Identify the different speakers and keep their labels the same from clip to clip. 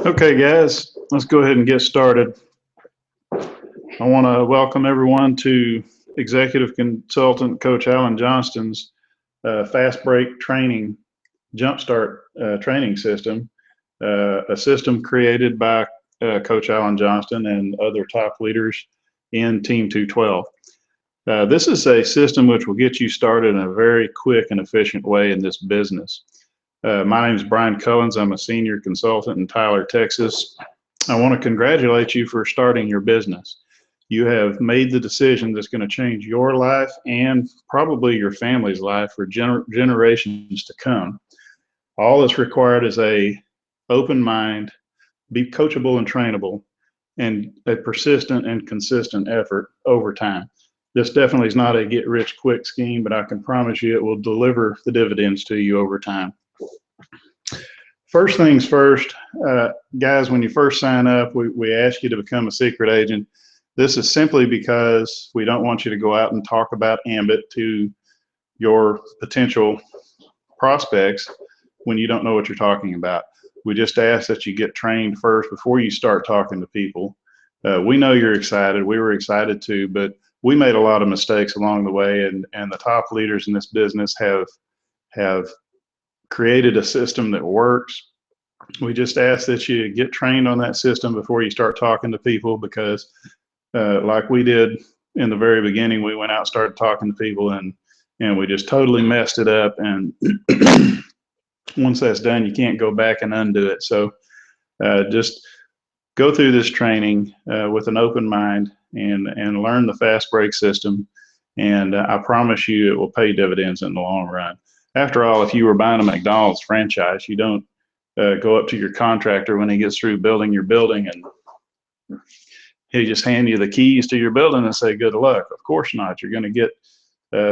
Speaker 1: Okay, guys, let's go ahead and get started. I want to welcome everyone to Executive Consultant Coach Alan Johnston's Fast Break Training Jumpstart Training System, a system created by Coach Alan Johnston and other top leaders in Team 212. This is a system which will get you started in a very quick and efficient way in this business. My name is Brian Cullens. I'm a senior consultant in Tyler, Texas. I want to congratulate you for starting your business. You have made the decision that's going to change your life and probably your family's life for generations to come. All that's required is a open mind, be coachable and trainable, and a persistent and consistent effort over time. This definitely is not a get rich quick scheme, but I can promise you it will deliver the dividends to you over time. First things first, guys, when you first sign up, we ask you to become a secret agent. This is simply because we don't want you to go out and talk about Ambit to your potential prospects when you don't know what you're talking about. We just ask that you get trained first before you start talking to people. We know you're excited. We were excited too, but we made a lot of mistakes along the way, and the top leaders in this business have created a system that works. We just ask that you get trained on that system before you start talking to people, because like we did in the very beginning, we went out and started talking to people, and we just totally messed it up. And once that's done, you can't go back and undo it. So just go through this training with an open mind and learn the fast break system. And I promise you it will pay dividends in the long run. After all, if you were buying a McDonald's franchise, you don't go up to your contractor when he gets through building your building and he just hand you the keys to your building and say good luck. Of course not. You're going to get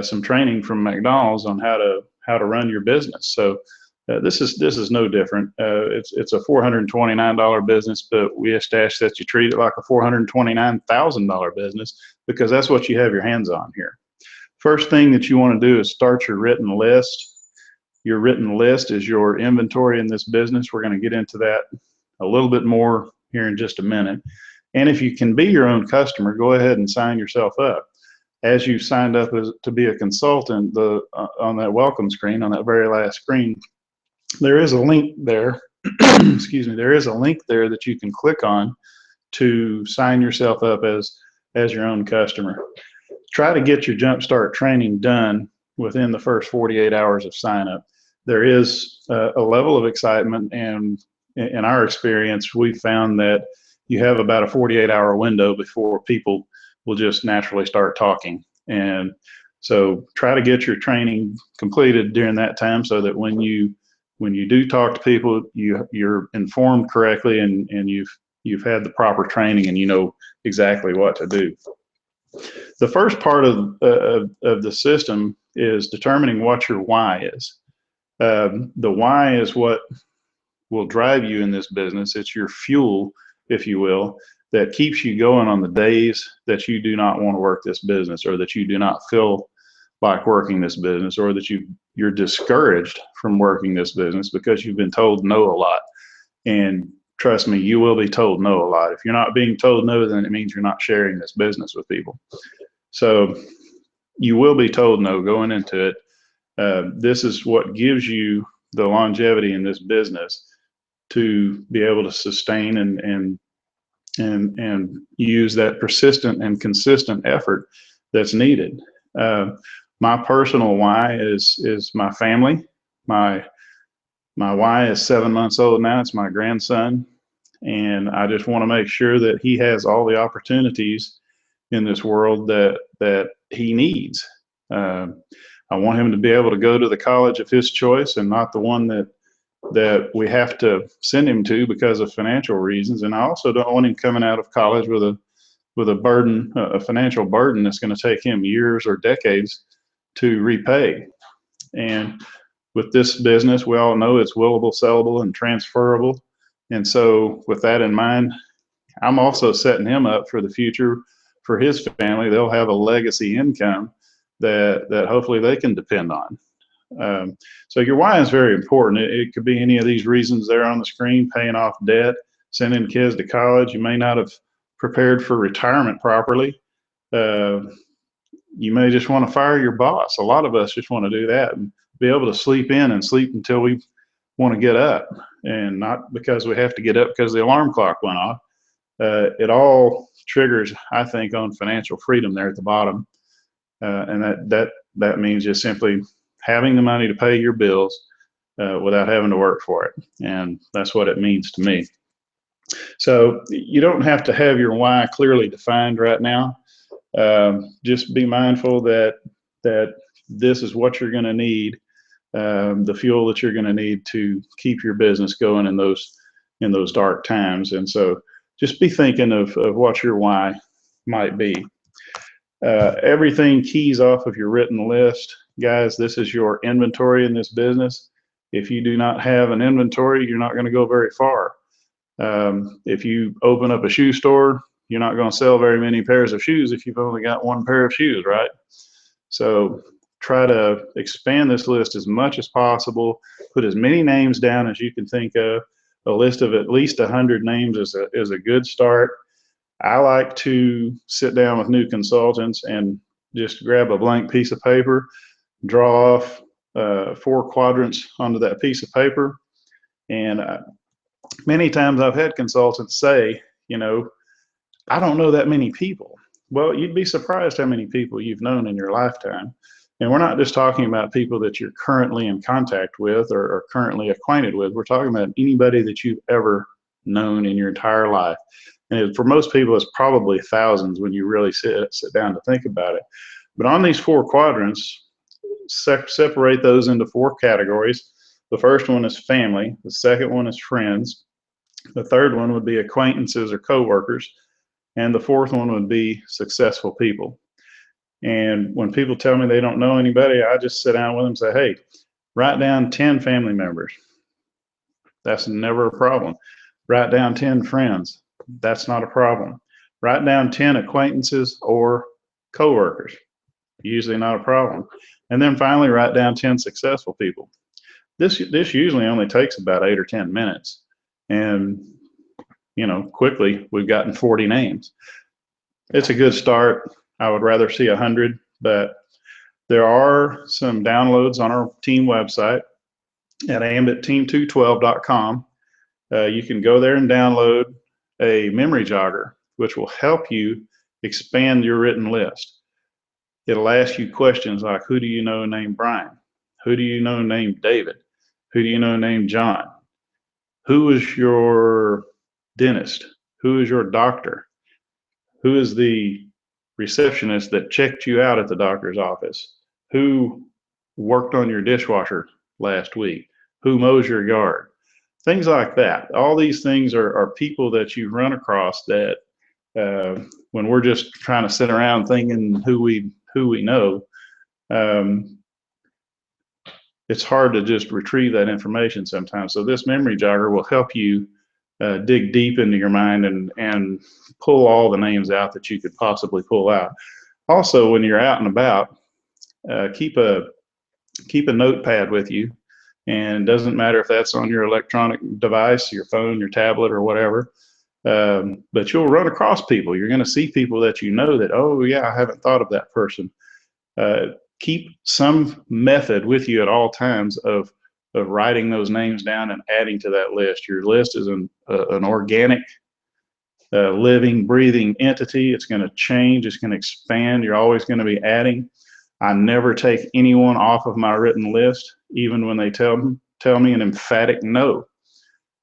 Speaker 1: some training from McDonald's on how to run your business. So this is no different. It's a $429 business, but we ask that you treat it like a $429,000 business, because that's what you have your hands on here. First thing that you want to do is start your written list. Your written list is your inventory in this business. We're going to get into that a little bit more here in just a minute. And if you can be your own customer, go ahead and sign yourself up. As you signed up to be a consultant, on that welcome screen, on that very last screen, there is a link there. Excuse me. There is a link there that you can click on to sign yourself up as your own customer. Try to get your Jumpstart training done within the first 48 hours of sign up. There is a level of excitement, and in our experience, we found that you have about a 48-hour window before people will just naturally start talking. And so try to get your training completed during that time, so that when you do talk to people, you're informed correctly, and you've had the proper training and you know exactly what to do. The first part of the system is determining what your why is. The why is what will drive you in this business. It's your fuel, if you will, that keeps you going on the days that you do not want to work this business, or that you do not feel like working this business, or that you're discouraged from working this business because you've been told no a lot. And trust me, you will be told no a lot. If you're not being told no, then it means you're not sharing this business with people. So you will be told no going into it. This is what gives you the longevity in this business to be able to sustain and use that persistent and consistent effort that's needed. My personal why is my family. My why is 7 months old now. It's my grandson, and I just want to make sure that he has all the opportunities in this world that he needs. I want him to be able to go to the college of his choice, and not the one that we have to send him to because of financial reasons. And I also don't want him coming out of college with a burden, a financial burden that's going to take him years or decades to repay. And with this business, we all know it's willable, sellable, and transferable. And so with that in mind, I'm also setting him up for the future for his family. They'll have a legacy income that hopefully they can depend on. So your why is very important. It could be any of these reasons there on the screen: paying off debt, sending kids to college. You may not have prepared for retirement properly. You may just want to fire your boss. A lot of us just want to do that and be able to sleep in and sleep until we want to get up, and not because we have to get up because the alarm clock went off. It all triggers, I think, on financial freedom there at the bottom, and that means just simply having the money to pay your bills without having to work for it, and that's what it means to me. So you don't have to have your why clearly defined right now. Just be mindful that this is what you're going to need, the fuel that you're going to need to keep your business going in those dark times. And so just be thinking of what your why might be. Everything keys off of your written list. Guys, this is your inventory in this business. If you do not have an inventory, you're not going to go very far. If you open up a shoe store, you're not going to sell very many pairs of shoes if you've only got one pair of shoes, right? So try to expand this list as much as possible. Put as many names down as you can think of. A list of at least 100 names is a good start. I like to sit down with new consultants and just grab a blank piece of paper, draw off 4 quadrants onto that piece of paper. And many times I've had consultants say, I don't know that many people. Well, you'd be surprised how many people you've known in your lifetime. And we're not just talking about people that you're currently in contact with or currently acquainted with. We're talking about anybody that you've ever known in your entire life. And for most people, it's probably thousands when you really sit down to think about it. But on these 4 quadrants, separate those into 4 categories. The first one is family. The second one is friends. The third one would be acquaintances or coworkers. And the fourth one would be successful people. And when people tell me they don't know anybody, I just sit down with them and say, hey, write down 10 family members. That's never a problem. Write down 10 friends. That's not a problem. Write down 10 acquaintances or coworkers. Usually not a problem. And then finally write down 10 successful people. This usually only takes about 8 or 10 minutes. And quickly we've gotten 40 names. It's a good start. I would rather see 100, but there are some downloads on our team website at ambitteam212.com. You can go there and download a memory jogger, which will help you expand your written list. It'll ask you questions like, who do you know named Brian? Who do you know named David? Who do you know named John? Who is your dentist? Who is your doctor? Who is the receptionist that checked you out at the doctor's office? Who worked on your dishwasher last week? Who mows your yard? Things like that. All these things are people that you run across that when we're just trying to sit around thinking who we know, it's hard to just retrieve that information sometimes. So this memory jogger will help you dig deep into your mind and pull all the names out that you could possibly pull out. Also, when you're out and about, keep a notepad with you, and it doesn't matter if that's on your electronic device, your phone, your tablet, or whatever. But you'll run across people. You're going to see people that you know that, oh yeah, I haven't thought of that person. Keep some method with you at all times of writing those names down and adding to that list. Your list is an organic, living, breathing entity. It's going to change. It's going to expand. You're always going to be adding. I never take anyone off of my written list, even when they tell me an emphatic no,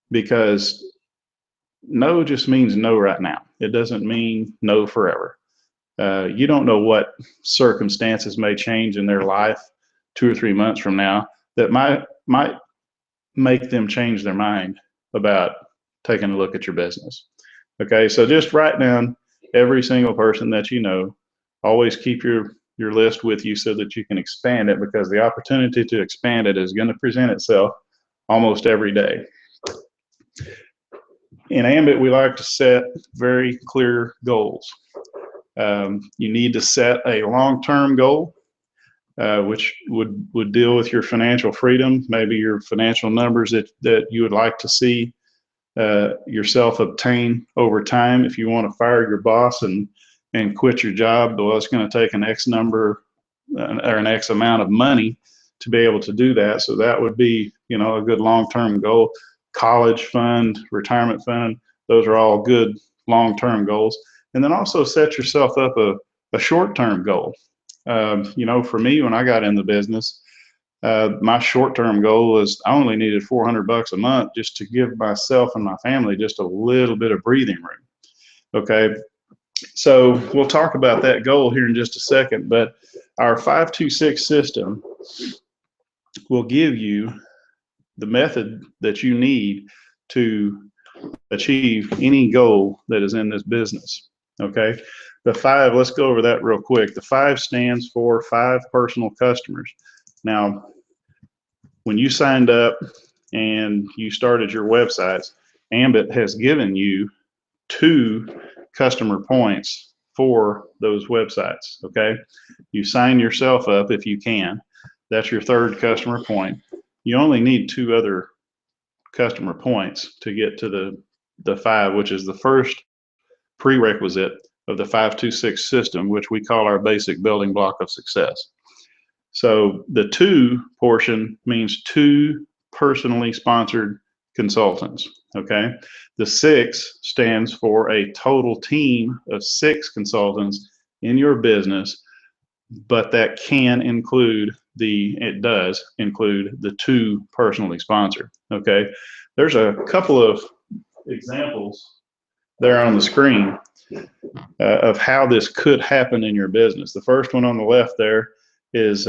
Speaker 1: because no just means no right now. It doesn't mean no forever. You don't know what circumstances may change in their life 2 or 3 months from now that might make them change their mind about taking a look at your business. Okay, so just write down every single person that you know. Always keep your list with you so that you can expand it, because the opportunity to expand it is going to present itself almost every day. In Ambit, we like to set very clear goals. You need to set a long-term goal, which would deal with your financial freedom, maybe your financial numbers that you would like to see yourself obtain over time. If you want to fire your boss and quit your job, well, it's going to take an X number or an X amount of money to be able to do that. So that would be, you know, a good long-term goal. College fund, retirement fund, those are all good long-term goals. And then also set yourself up a short-term goal. You know, for me, when I got in the business, my short-term goal was I only needed $400 a month just to give myself and my family just a little bit of breathing room. Okay, so we'll talk about that goal here in just a second, but our 526 system will give you the method that you need to achieve any goal that is in this business. Okay, the 5, let's go over that real quick. The 5 stands for 5 personal customers. Now, when you signed up and you started your websites, Ambit has given you 2 customer points for those websites. Okay, you sign yourself up if you can. That's your 3rd customer point. You only need 2 other customer points to get to the 5, which is the first prerequisite of the 526 system, which we call our basic building block of success. So the 2 portion means 2 personally sponsored consultants. Okay, the 6 stands for a total team of 6 consultants in your business, but that can include it does include the 2 personally sponsored. Okay, there's a couple of examples there on the screen of how this could happen in your business. The first one on the left there is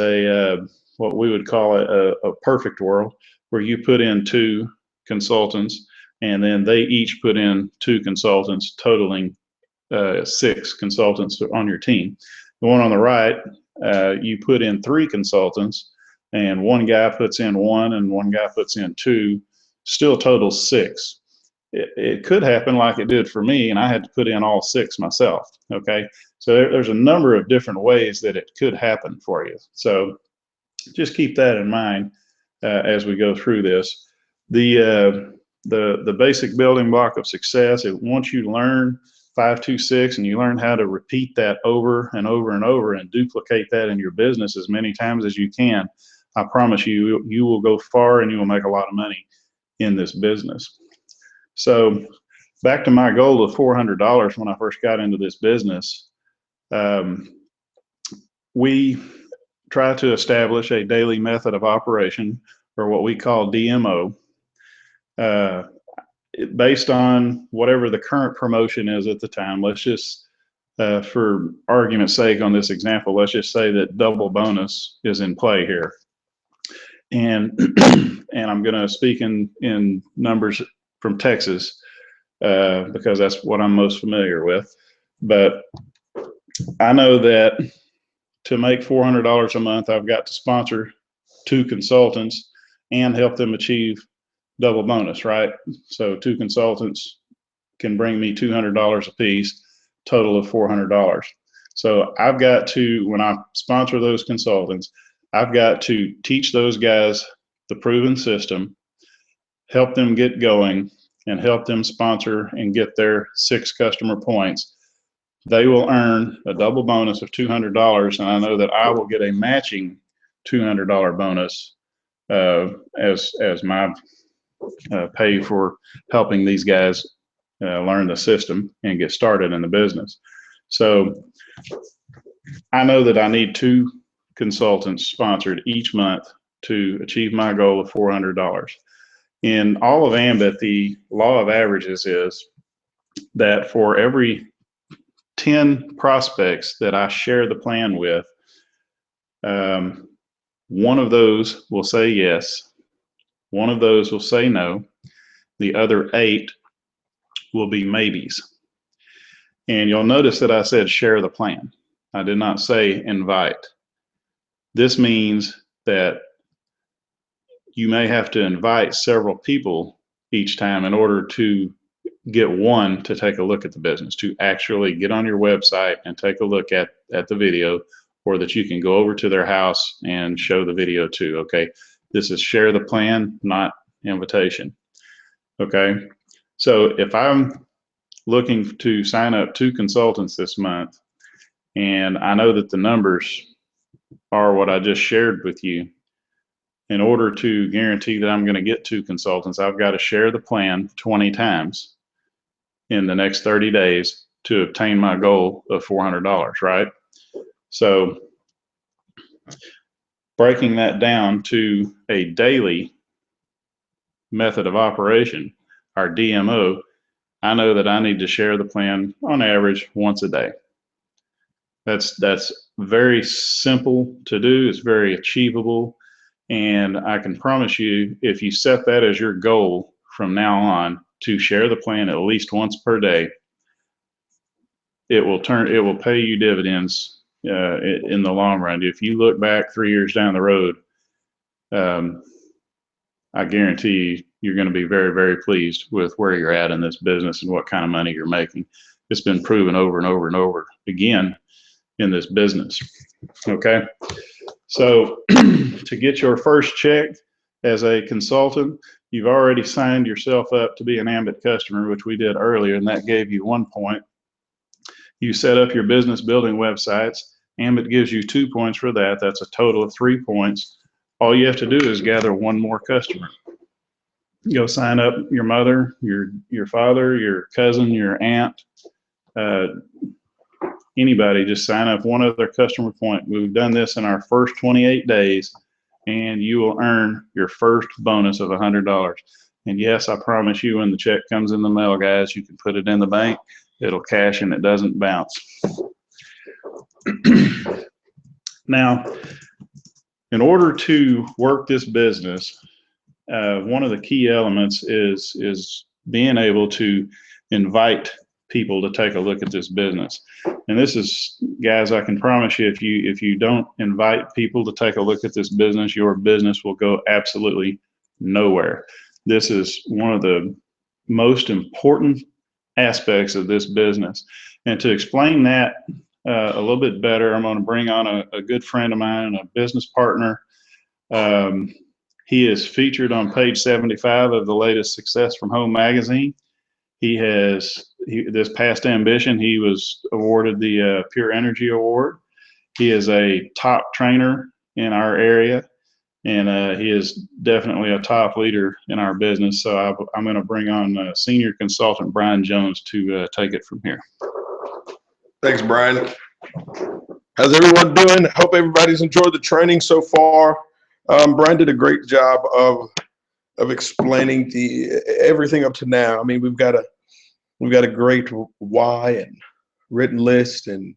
Speaker 1: what we would call a perfect world, where you put in 2 consultants and then they each put in 2 consultants, totaling 6 consultants on your team. The one on the right, you put in 3 consultants and one guy puts in 1 and one guy puts in 2, still totals 6. It could happen like it did for me, and I had to put in all 6 myself. Okay, so there's a number of different ways that it could happen for you. So just keep that in mind as we go through this. The basic building block of success, once you learn 526 and you learn how to repeat that over and over and over and duplicate that in your business as many times as you can, I promise you, you will go far and you will make a lot of money in this business. So back to my goal of $400 when I first got into this business, we try to establish a daily method of operation, or what we call DMO, based on whatever the current promotion is at the time. Let's just, for argument's sake on this example, let's just say that double bonus is in play here. And and I'm going to speak in numbers from Texas because that's what I'm most familiar with. But I know that to make $400 a month, I've got to sponsor 2 consultants and help them achieve double bonus, right? So 2 consultants can bring me $200 a piece, total of $400. So I've got to, when I sponsor those consultants, I've got to teach those guys the proven system, help them get going, and help them sponsor and get their 6 customer points. They will earn a double bonus of $200, and I know that I will get a matching $200 bonus as my pay for helping these guys learn the system and get started in the business. So I know that I need 2 consultants sponsored each month to achieve my goal of $400. In all of Ambit, the law of averages is that for every 10 prospects that I share the plan with, 1 of those will say yes, 1 of those will say no, the other 8 will be maybes. And you'll notice that I said share the plan. I did not say invite. This means that you may have to invite several people each time in order to get 1 to take a look at the business, to actually get on your website and take a look at the video, or that you can go over to their house and show the video to. Okay, this is share the plan, not invitation. Okay, So if I'm looking to sign up 2 consultants this month, and I know that the numbers are what I just shared with you, in order to guarantee that I'm going to get 2 consultants, I've got to share the plan 20 times in the next 30 days to obtain my goal of $400, right? So breaking that down to a daily method of operation, our DMO, I know that I need to share the plan on average once a day. That's very simple to do. It's very achievable. And I can promise you, if you set that as your goal from now on to share the plan at least once per day, it will pay you dividends in the long run. If you look back 3 years down the road, I guarantee you're going to be very, very pleased with where you're at in this business and what kind of money you're making. It's been proven over and over and over again in this business. Okay. So to get your first check as a consultant, you've already signed yourself up to be an Ambit customer, which we did earlier, and that gave you 1 point. You set up your business building websites. Ambit gives you 2 points for that. That's a total of 3 points. All you have to do is gather 1 more customer. Go sign up your mother, your father, your cousin, your aunt, anybody. Just sign up 1 other customer point. We've done this in our first 28 days, and you will earn your first bonus of $100. And yes, I promise you, when the check comes in the mail, guys, you can put it in the bank. It'll cash and it doesn't bounce. Now, in order to work this business, one of the key elements is being able to invite people to take a look at this business. And this is, guys, I can promise you, if you don't invite people to take a look at this business, your business will go absolutely nowhere. This is one of the most important aspects of this business. And to explain that a little bit better, I'm going to bring on a good friend of mine, a business partner. He is featured on page 75 of the latest Success from Home magazine. This past ambition, he was awarded the Pure Energy Award. He is a top trainer in our area, and he is definitely a top leader in our business. So I'm going to bring on senior consultant Brian Jones to take it from here.
Speaker 2: Thanks, Brian. How's everyone doing? Hope everybody's enjoyed the training so far. Brian did a great job of explaining everything up to now. I mean, we've got a great why and written list and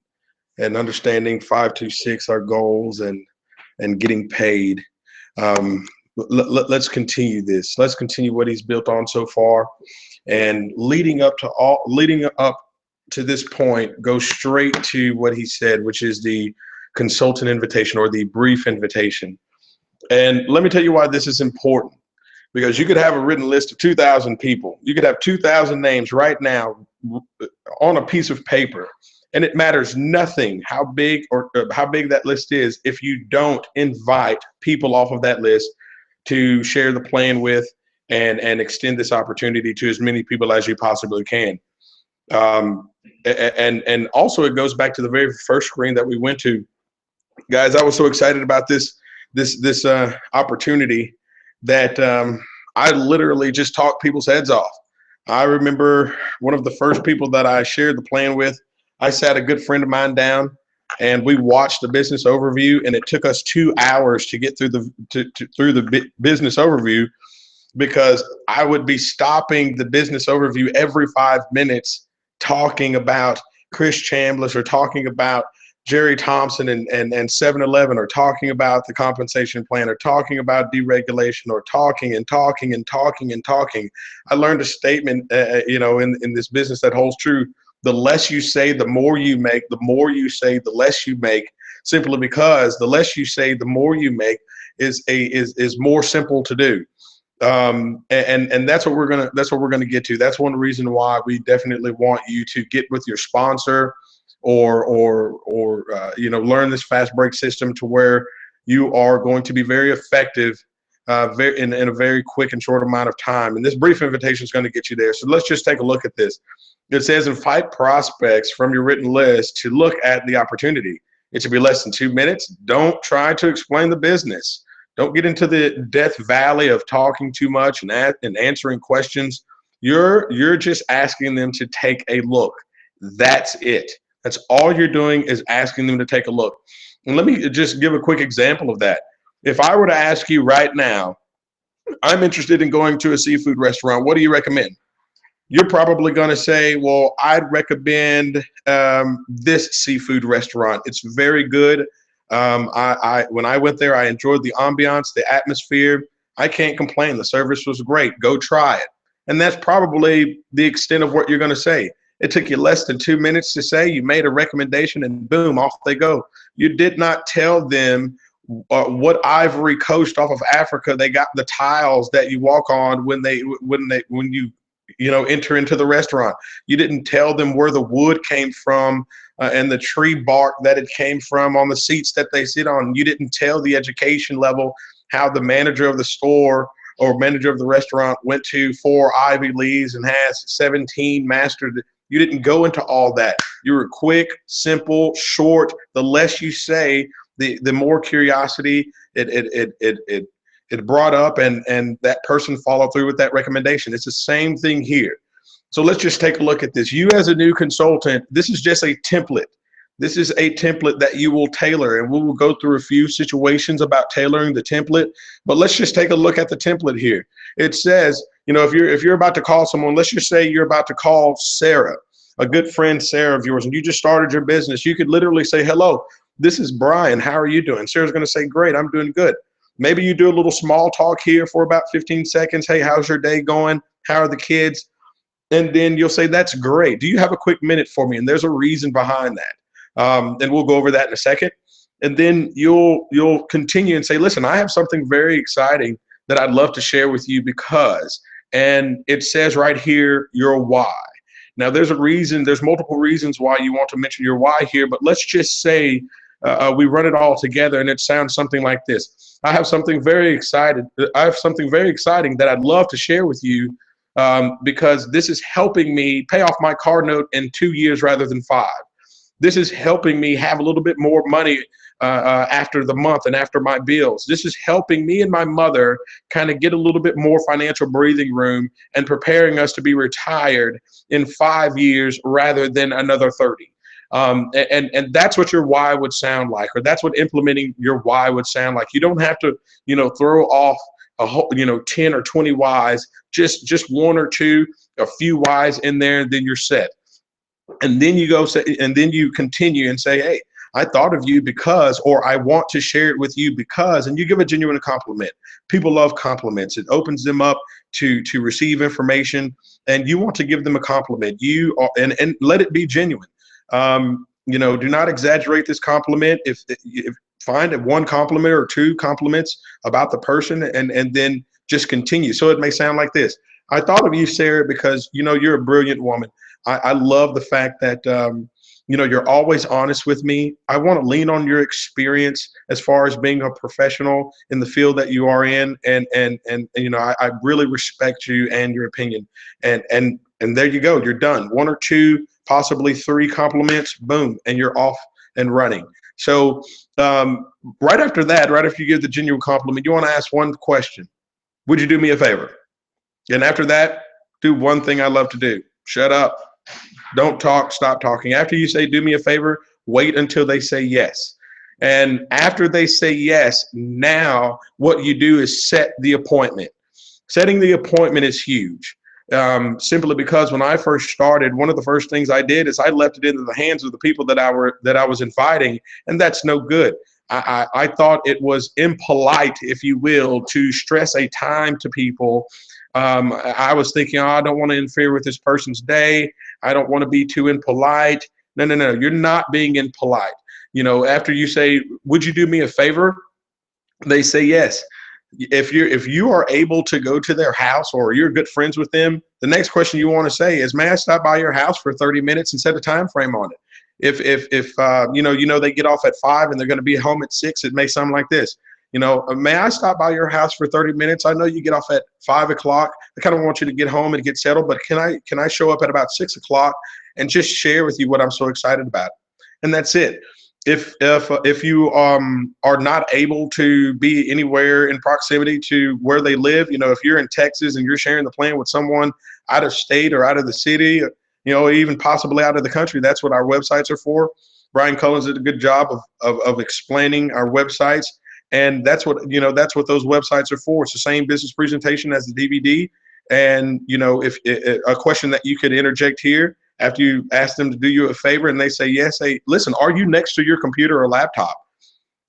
Speaker 2: understanding 526 our goals and getting paid. Let's continue this. Let's continue what he's built on so far, and leading up to this point, go straight to what he said, which is the consultant invitation or the brief invitation. And let me tell you why this is important. Because you could have a written list of 2,000 people. You could have 2,000 names right now on a piece of paper, and it matters nothing how big that list is if you don't invite people off of that list to share the plan with and extend this opportunity to as many people as you possibly can. And also, it goes back to the very first screen that we went to. Guys, I was so excited about this opportunity that I literally just talked people's heads off. I remember one of the first people that I shared the plan with, I sat a good friend of mine down and we watched the business overview, and it took us 2 hours to get through the business overview, because I would be stopping the business overview every 5 minutes talking about Chris Chambliss or talking about Jerry Thompson and 7-Eleven, or talking about the compensation plan, or talking about deregulation, or talking. I learned a statement, in this business that holds true. The less you say, the more you make. The more you say, the less you make. Simply because the less you say, the more you make is more simple to do. And that's what we're gonna get to. That's one reason why we definitely want you to get with your sponsor, or learn this fast break system to where you are going to be very effective in a very quick and short amount of time. And this brief invitation is going to get you there. So let's just take a look at this. It says invite prospects from your written list to look at the opportunity. It should be less than 2 minutes. Don't try to explain the business. Don't get into the death valley of talking too much and answering questions. You're just asking them to take a look. That's it. That's all you're doing is asking them to take a look. And let me just give a quick example of that. If I were to ask you right now, I'm interested in going to a seafood restaurant, what do you recommend? You're probably going to say, well, I'd recommend this seafood restaurant. It's very good. When I went there, I enjoyed the ambiance, the atmosphere. I can't complain. The service was great. Go try it. And that's probably the extent of what you're going to say. It took you less than 2 minutes to say. You made a recommendation, and boom, off they go. You did not tell them what Ivory Coast off of Africa they got the tiles that you walk on when you enter into the restaurant. You didn't tell them where the wood came from and the tree bark that it came from on the seats that they sit on. You didn't tell the education level, how the manager of the store or manager of the restaurant went to 4 Ivy Leagues and has 17 mastered. You didn't go into all that. You were quick, simple, short. The less you say, the more curiosity it brought up, and that person followed through with that recommendation. It's the same thing here. So let's just take a look at this. You as a new consultant, this is just a template. This is a template that you will tailor, and we will go through a few situations about tailoring the template. But let's just take a look at the template here. It says, if you're about to call someone, let's just say you're about to call Sarah, a good friend, Sarah of yours, and you just started your business. You could literally say, hello, this is Brian. How are you doing? Sarah's going to say, great, I'm doing good. Maybe you do a little small talk here for about 15 seconds. Hey, how's your day going? How are the kids? And then you'll say, that's great. Do you have a quick minute for me? And there's a reason behind that. And we'll go over that in a second. And then you'll continue and say, listen, I have something very exciting that I'd love to share with you because, and it says right here, your why. Now, there's a reason, there's multiple reasons why you want to mention your why here, but let's just say we run it all together and it sounds something like this. I have something very exciting that I'd love to share with you because this is helping me pay off my car note in 2 years rather than 5. This is helping me have a little bit more money after the month and after my bills. This is helping me and my mother kind of get a little bit more financial breathing room and preparing us to be retired in 5 years rather than another 30. And that's what your why would sound like, or that's what implementing your why would sound like. You don't have to, throw off a whole, 10 or 20 whys, just 1 or 2, a few whys in there, and then you're set. And then you go say, and then you continue and say, hey, I thought of you because, or I want to share it with you because, and you give a genuine compliment. People love compliments. It opens them up to receive information, and you want to give them a compliment. You are, and let it be genuine. Do not exaggerate this compliment. If find 1 compliment or 2 compliments about the person, and then just continue. So it may sound like this. I thought of you, Sarah, because, you're a brilliant woman. I love the fact that, you're always honest with me. I want to lean on your experience as far as being a professional in the field that you are in. And I really respect you and your opinion. And there you go. You're done. 1 or 2, possibly 3 compliments, boom, and you're off and running. So right after that, right after you give the genuine compliment, you want to ask 1 question. Would you do me a favor? And after that, do 1 thing I love to do. Shut up. Don't talk. Stop talking. After you say, do me a favor, wait until they say yes. And after they say yes, now what you do is set the appointment. Setting the appointment is huge. Simply because when I first started, one of the first things I did is I left it into the hands of the people that I was inviting, and that's no good. I thought it was impolite, if you will, to stress a time to people. I was thinking, I don't want to interfere with this person's day. I don't want to be too impolite. No, you're not being impolite. After you say, would you do me a favor? They say yes. If you are able to go to their house or you're good friends with them, the next question you want to say is, may I stop by your house for 30 minutes and set a time frame on it? If they get off at 5 and they're going to be home at 6, it may sound like this. May I stop by your house for 30 minutes? I know you get off at 5 o'clock. I kind of want you to get home and get settled, but can I show up at about 6 o'clock and just share with you what I'm so excited about? And that's it. If you are not able to be anywhere in proximity to where they live, if you're in Texas and you're sharing the plan with someone out of state or out of the city, even possibly out of the country, that's what our websites are for. Brian Collins did a good job of explaining our websites, and that's what those websites are for. It's the same business presentation as the DVD. And if a question that you could interject here after you ask them to do you a favor and they say yes, say, listen, are you next to your computer or laptop?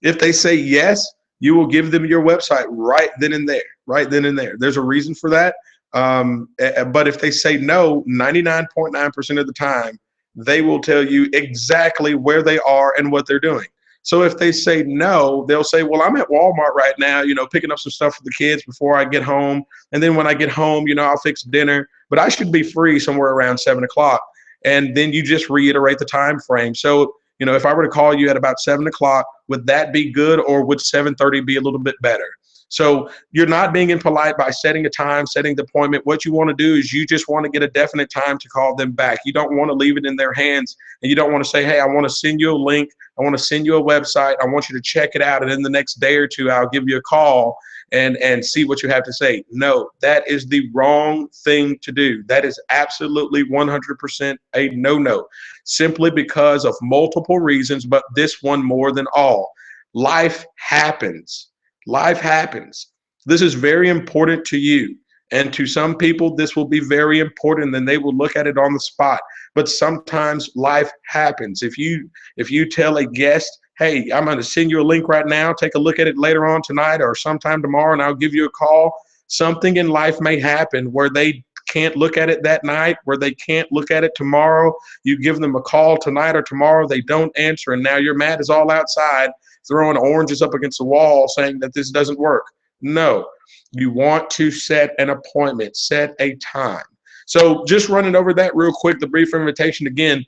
Speaker 2: If they say yes, you will give them your website right then and there. There's a reason for that. But if they say no, 99.9% of the time, they will tell you exactly where they are and what they're doing. So if they say no, they'll say, well, I'm at Walmart right now, picking up some stuff for the kids before I get home. And then when I get home, I'll fix dinner, but I should be free somewhere around 7 o'clock. And then you just reiterate the time frame. So, if I were to call you at about 7 o'clock, would that be good, or would 7:30 be a little bit better? So you're not being impolite by setting a time, setting the appointment. What you want to do is you just want to get a definite time to call them back. You don't want to leave it in their hands, and you don't want to say, hey, I want to send you a link. I want to send you a website. I want you to check it out. And then the next day or two, I'll give you a call and see what you have to say. No, that is the wrong thing to do. That is absolutely 100% a no-no, simply because of multiple reasons, but this one more than all. Life happens. Life happens. This is very important to you. And to some people, this will be very important, and they will look at it on the spot. But sometimes life happens. If you tell a guest, hey, I'm going to send you a link right now, take a look at it later on tonight or sometime tomorrow, and I'll give you a call, something in life may happen where they can't look at it that night, where they can't look at it tomorrow. You give them a call tonight or tomorrow, they don't answer, and now you're mad as all outside, throwing oranges up against the wall saying that this doesn't work. No, you want to set an appointment, set a time. So just running over that real quick, the brief invitation again.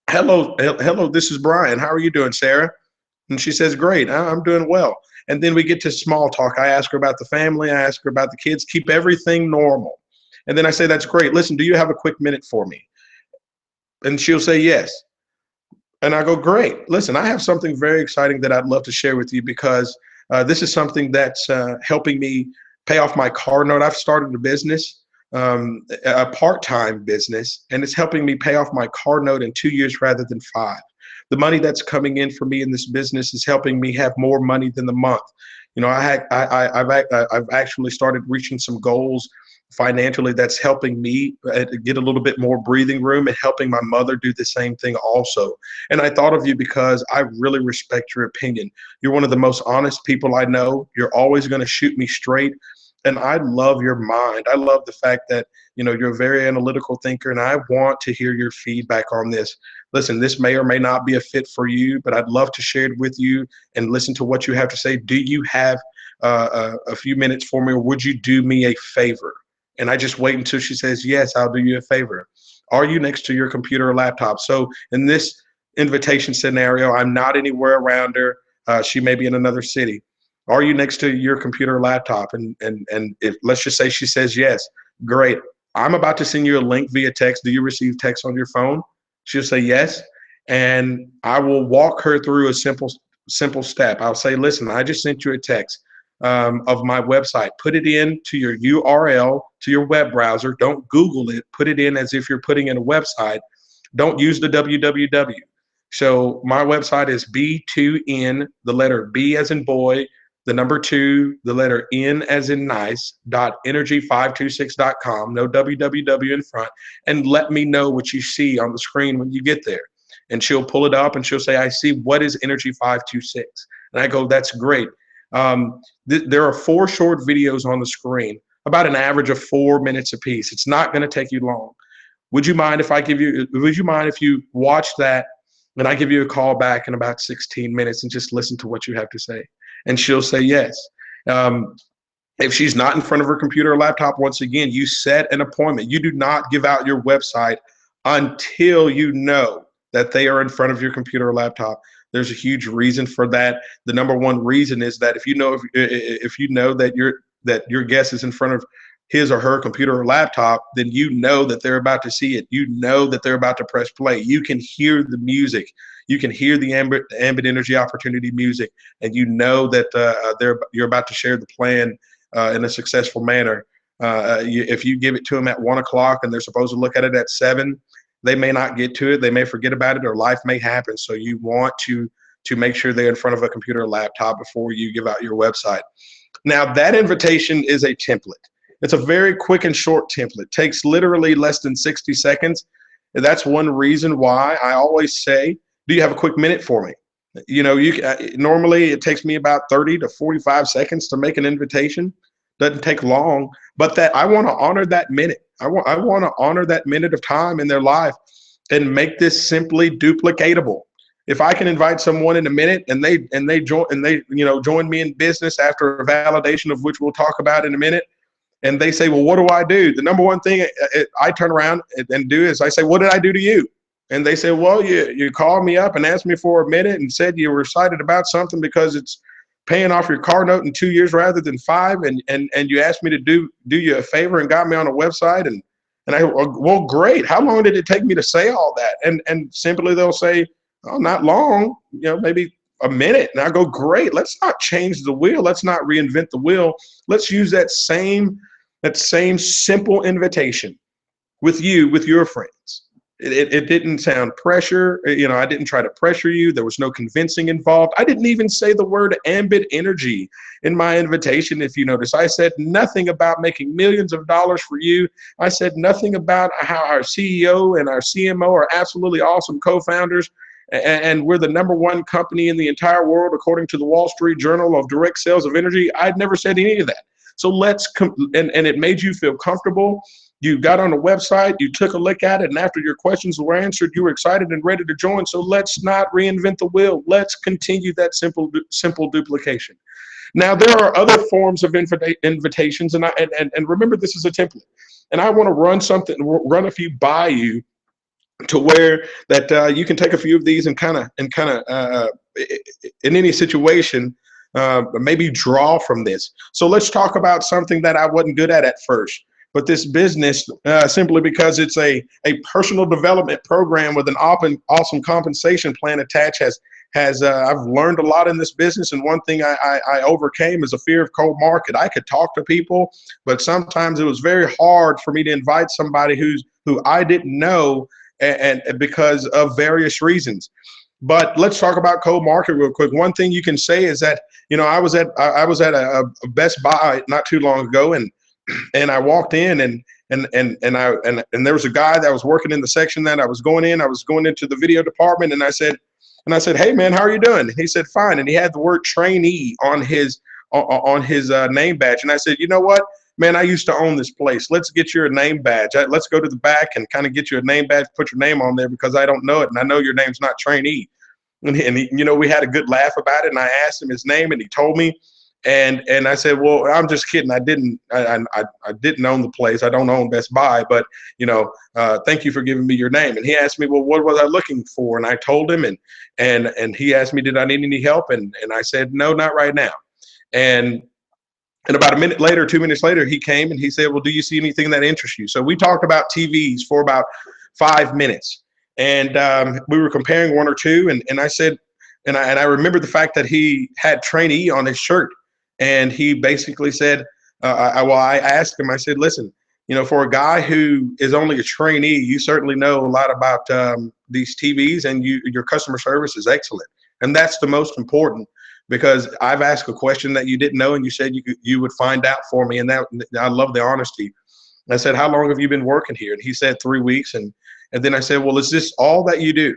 Speaker 2: Hello, this is Brian. How are you doing, Sarah? And she says, great, I'm doing well. And then we get to small talk. I ask her about the family. I ask her about the kids. Keep everything normal. And then I say, that's great. Listen, do you have a quick minute for me? And she'll say, yes. And I go, great. Listen, I have something very exciting that I'd love to share with you, because this is something that's helping me pay off my car note. I've started a business, a part-time business, and it's helping me pay off my car note in 2 years rather than 5. The money that's coming in for me in this business is helping me have more money than the month. I've actually started reaching some goals financially that's helping me get a little bit more breathing room, and helping my mother do the same thing also. And I thought of you because I really respect your opinion. You're one of the most honest people I know. You're always going to shoot me straight. And I love your mind. I love the fact that, you're a very analytical thinker, and I want to hear your feedback on this. Listen, this may or may not be a fit for you, but I'd love to share it with you and listen to what you have to say. Do you have a few minutes for me, or would you do me a favor? And I just wait until she says, yes, I'll do you a favor. Are you next to your computer or laptop? So in this invitation scenario, I'm not anywhere around her. She may be in another city. Are you next to your computer or laptop? And if, let's just say she says yes, great. I'm about to send you a link via text. Do you receive text on your phone? She'll say yes. And I will walk her through a simple step. I'll say, listen, I just sent you a text of my website. Put it in to your URL, to your web browser. Don't Google it. Put it in as if you're putting in a website. Don't use the www. So my website is B2N, the letter B as in boy, the number 2, the letter N as in nice, .energy526.com, no www in front, and let me know what you see on the screen when you get there. And she'll pull it up and she'll say, I see, what is Energy 526? And I go, that's great. There are 4 short videos on the screen, about an average of 4 minutes apiece. It's not going to take you long. Would you mind if you watch that and I give you a call back in about 16 minutes and just listen to what you have to say? And she'll say yes. If she's not in front of her computer or laptop, once again, you set an appointment. You do not give out your website until you know that they are in front of your computer or laptop. There's a huge reason for that. The number one reason is that if you know that your guest is in front of his or her computer or laptop, then you know that they're about to see it. You know that they're about to press play. You can hear the music. You can hear the Ambit Energy Opportunity music, and you know that you're about to share the plan in a successful manner. If you give it to them at 1 o'clock and they're supposed to look at it at 7, they may not get to it. They may forget about it, or life may happen. So you want to make sure they're in front of a computer or laptop before you give out your website. Now, that invitation is a template. It's a very quick and short template. It takes literally less than 60 seconds. And that's one reason why I always say, do you have a quick minute for me? Normally it takes me about 30 to 45 seconds to make an invitation. Doesn't take long, but that I want to honor that minute. I want to honor that minute of time in their life and make this simply duplicatable. If I can invite someone in a minute and they join me in business after a validation of which we'll talk about in a minute, and they say, well, what do I do? The number one thing I turn around and do is I say, what did I do to you? And they say, well, you called me up and asked me for a minute and said you were excited about something because it's paying off your car note in 2 years rather than 5, and you asked me to do you a favor and got me on a website, and I, well, great. How long did it take me to say all that? And simply they'll say, oh, not long, maybe a minute. And I go, great. Let's not change the wheel. Let's not reinvent the wheel. Let's use that same simple invitation with your friends. It didn't sound pressure. I didn't try to pressure you. There was no convincing involved. I didn't even say the word Ambit Energy in my invitation. If you notice, I said nothing about making millions of dollars for you. I said nothing about how our CEO and our CMO are absolutely awesome co-founders. And we're the number one company in the entire world, according to the Wall Street Journal, of direct sales of energy. I'd never said any of that. So and it made you feel comfortable. You got on the website, you took a look at it, and after your questions were answered, you were excited and ready to join. So let's not reinvent the wheel. Let's continue that simple duplication. Now, there are other forms of invitations, and remember, this is a template. And I want to run a few by you to where that you can take a few of these and kind of in any situation, maybe draw from this. So let's talk about something that I wasn't good at first. But this business, simply because it's a personal development program with an awesome compensation plan attached, I've learned a lot in this business. And one thing I overcame is a fear of cold market. I could talk to people, but sometimes it was very hard for me to invite somebody who I didn't know, and because of various reasons. But let's talk about cold market real quick. One thing you can say is that, I was at a Best Buy not too long ago, and I walked in and there was a guy that was working in the section that I was going in. I was going into the video department, and I said, hey man, how are you doing? And he said, fine. And he had the word trainee on his name badge. And I said, you know what, man, I used to own this place. Let's get you a name badge. Let's go to the back and kind of get you a name badge, put your name on there, because I don't know it. And I know your name's not trainee. And he, we had a good laugh about it. And I asked him his name, and he told me. And I said, well, I'm just kidding. I didn't own the place. I don't own Best Buy, but thank you for giving me your name. And he asked me, well, what was I looking for? And I told him, and he asked me, did I need any help? And I said, no, not right now. And about a minute later, 2 minutes later, he came and he said, well, do you see anything that interests you? So we talked about TVs for about 5 minutes, and we were comparing one or two. And I said, and I remember the fact that he had trainee on his shirt. And he basically said, I asked him, I said, listen, for a guy who is only a trainee, you certainly know a lot about these TVs, and your customer service is excellent. And that's the most important, because I've asked a question that you didn't know, and you said you would find out for me. And that, I love the honesty. I said, how long have you been working here? And he said 3 weeks. And then I said, well, is this all that you do?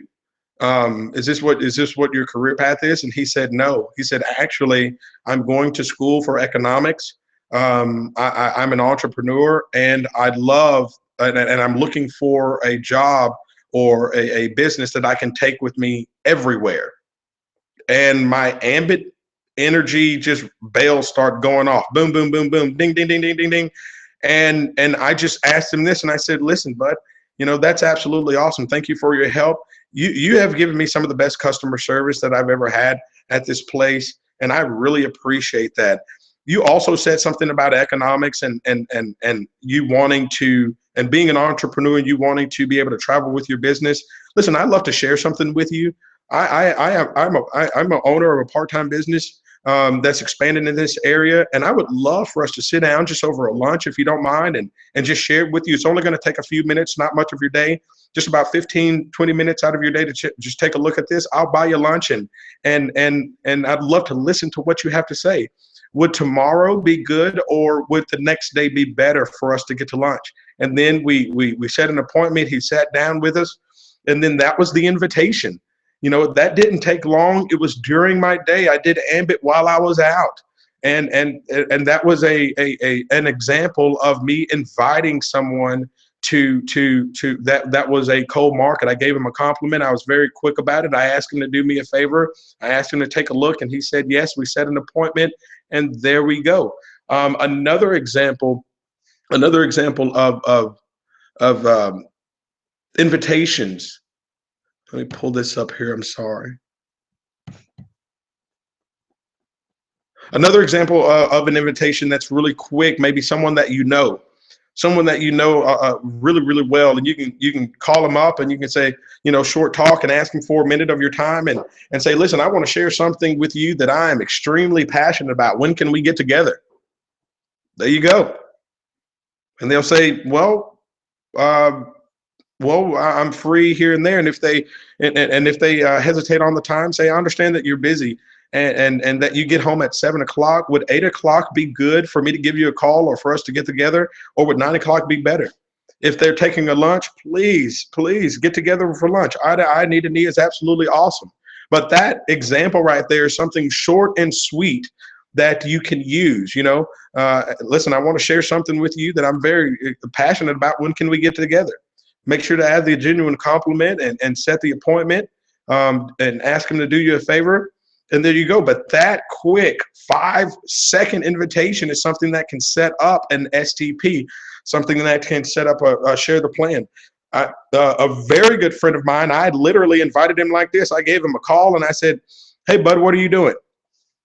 Speaker 2: Is this what your career path is? And he said, no. He said, actually, I'm going to school for economics. I'm an entrepreneur, and I'd love, and I'm looking for a job or a business that I can take with me everywhere. And my Ambit energy just bells start going off. Boom, boom, boom, boom, ding, ding, ding, ding, ding, ding. And I just asked him this, and I said, listen, bud, that's absolutely awesome. Thank you for your help. you have given me some of the best customer service that I've ever had at this place, and I really appreciate that. You also said something about economics and you wanting to, and being an entrepreneur and you wanting to be able to travel with your business. Listen, I'd love to share something with you. I'm an owner of a part-time business that's expanding in this area, and I would love for us to sit down just over a lunch, if you don't mind, and just share it with you. It's only going to take a few minutes, not much of your day, just about 15, 20 minutes out of your day to just take a look at this. I'll buy you lunch, and I'd love to listen to what you have to say. Would tomorrow be good, or would the next day be better for us to get to lunch? And then we set an appointment. He sat down with us, and then that was the invitation. That didn't take long. It was during my day. I did Ambit while I was out. And that was an example of me inviting someone to that was a cold market. I gave him a compliment. I was very quick about it. I asked him to do me a favor. I asked him to take a look, and he said yes. We set an appointment, and there we go. Another example of invitations. Let me pull this up here. I'm sorry. Another example of an invitation that's really quick, maybe someone that you know really, really well, and you can call them up and you can say, short talk and ask them for a minute of your time and say, listen, I want to share something with you that I am extremely passionate about. When can we get together? There you go. And they'll say, well, I'm free here and there. And if they hesitate on the time, say, I understand that you're busy and that you get home at 7 o'clock. Would 8 o'clock be good for me to give you a call or for us to get together, or would 9 o'clock be better? If they're taking a lunch, please get together for lunch. Eye to knee is absolutely awesome. But that example right there is something short and sweet that you can use. Listen, I want to share something with you that I'm very passionate about. When can we get together? Make sure to add the genuine compliment and set the appointment and ask them to do you a favor. And there you go. But that quick 5-second invitation is something that can set up an STP, something that can set up a share the plan. A very good friend of mine, I literally invited him like this. I gave him a call and I said, hey, bud, what are you doing?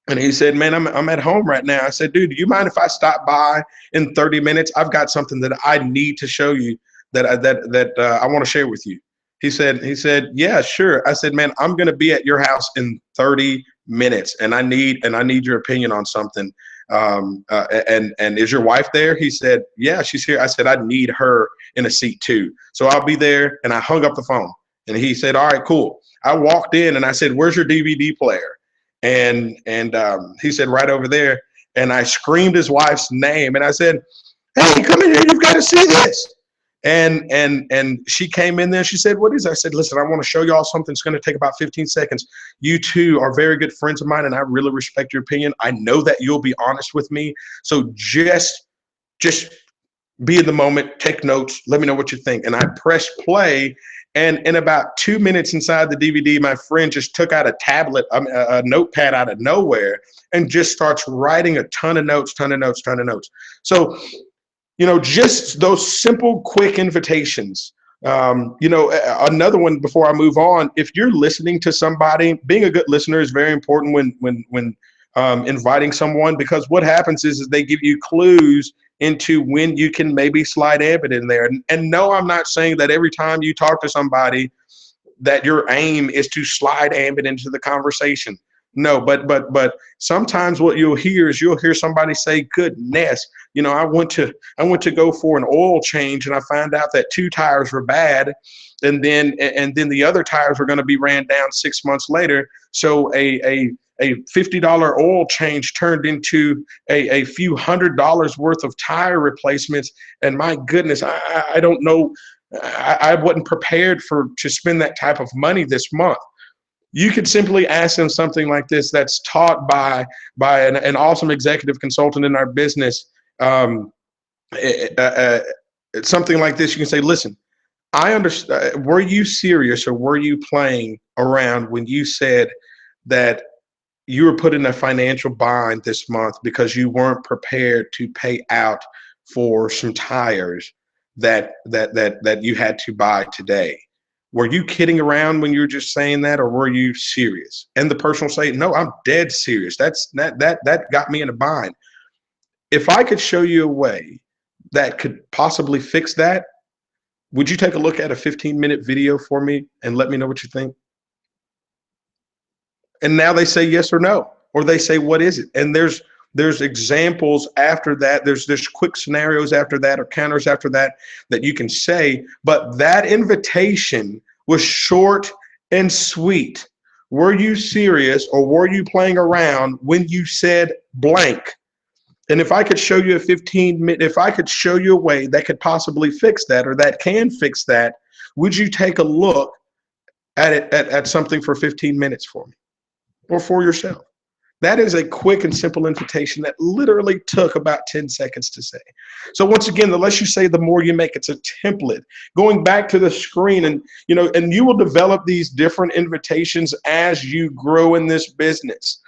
Speaker 2: And he said, man, I'm at home right now. I said, dude, do you mind if I stop by in 30 minutes? I've got something that I need to show you that I want to share with you. He said, yeah, sure. I said, man, I'm going to be at your house in 30 minutes and I need your opinion on something. And is your wife there? He said, yeah, she's here. I said, I need her in a seat too. So I'll be there. And I hung up the phone and he said, all right, cool. I walked in and I said, where's your DVD player? And he said, right over there. And I screamed his wife's name and I said, hey, come in here. You've got to see this. And she came in there. She said, what is it? I said, listen, I want to show y'all something. It's going to take about 15 seconds. You two are very good friends of mine, and I really respect your opinion. I know that you'll be honest with me. So just be in the moment, take notes, let me know what you think. And I pressed play. And in about 2 minutes inside the DVD, my friend just took out a notepad out of nowhere and just starts writing a ton of notes. So, just those simple, quick invitations. Another one before I move on, if you're listening to somebody, being a good listener is very important when inviting someone, because what happens is they give you clues into when you can maybe slide Ambit in there. And no, I'm not saying that every time you talk to somebody that your aim is to slide Ambit into the conversation. No, but sometimes what you'll hear somebody say, goodness, I went to go for an oil change and I found out that 2 tires were bad, and then the other tires were going to be ran down 6 months later. So a $50 oil change turned into a few $100s worth of tire replacements. And my goodness, I don't know, I wasn't prepared to spend that type of money this month. You could simply ask them something like this that's taught by an awesome executive consultant in our business. Something like this, you can say, listen, I understand. Were you serious or were you playing around when you said that you were put in a financial bind this month because you weren't prepared to pay out for some tires that you had to buy today? were you kidding around when you were just saying that, or were you serious? And the person will say, no, I'm dead serious. That got me in a bind. If I could show you a way that could possibly fix that, would you take a look at a 15-minute video for me and let me know what you think? And now they say yes or no, or they say, what is it? And there's examples after that. There's quick scenarios after that, or counters after that you can say. But that invitation was short and sweet. Were you serious, or were you playing around when you said blank? And if I could show you if I could show you a way that could possibly fix that, or that can fix that, would you take a look at it, at something for 15 minutes for me, or for yourself? That is a quick and simple invitation that literally took about 10 seconds to say. So once again, the less you say, the more you make. It's a template. Going back to the screen, and you will develop these different invitations as you grow in this business.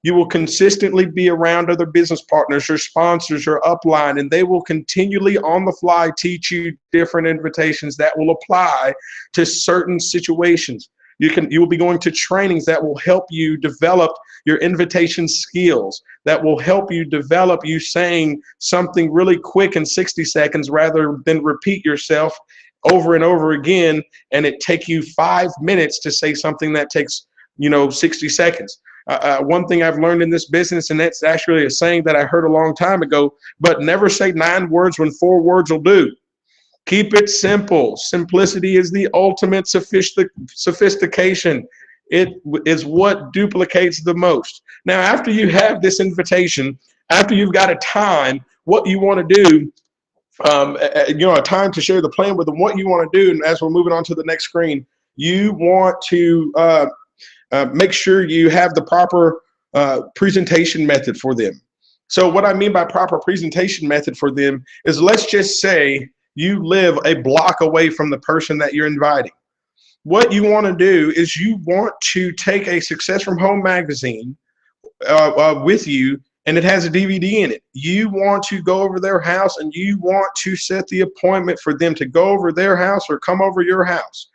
Speaker 2: You will consistently be around other business partners, your sponsors, your upline, and they will continually on the fly teach you different invitations that will apply to certain situations. You will be going to trainings that will help you develop your invitation skills, that will help you develop you saying something really quick in 60 seconds rather than repeat yourself over and over again, and it take you 5 minutes to say something that takes 60 seconds. One thing I've learned in this business, and that's actually a saying that I heard a long time ago, but never say 9 words when 4 words will do. Keep it simple. Simplicity is the ultimate sophistication. It is what duplicates the most. Now, after you have this invitation, after you've got a time, what you want to do, a time to share the plan with them, what you want to do, and as we're moving on to the next screen, you want to make sure you have the proper presentation method for them. So what I mean by proper presentation method for them is, let's just say you live a block away from the person that you're inviting. What you want to do is you want to take a Success from Home magazine with you, and it has a DVD in it. You want to go over their house, and you want to set the appointment for them to go over their house or come over your house.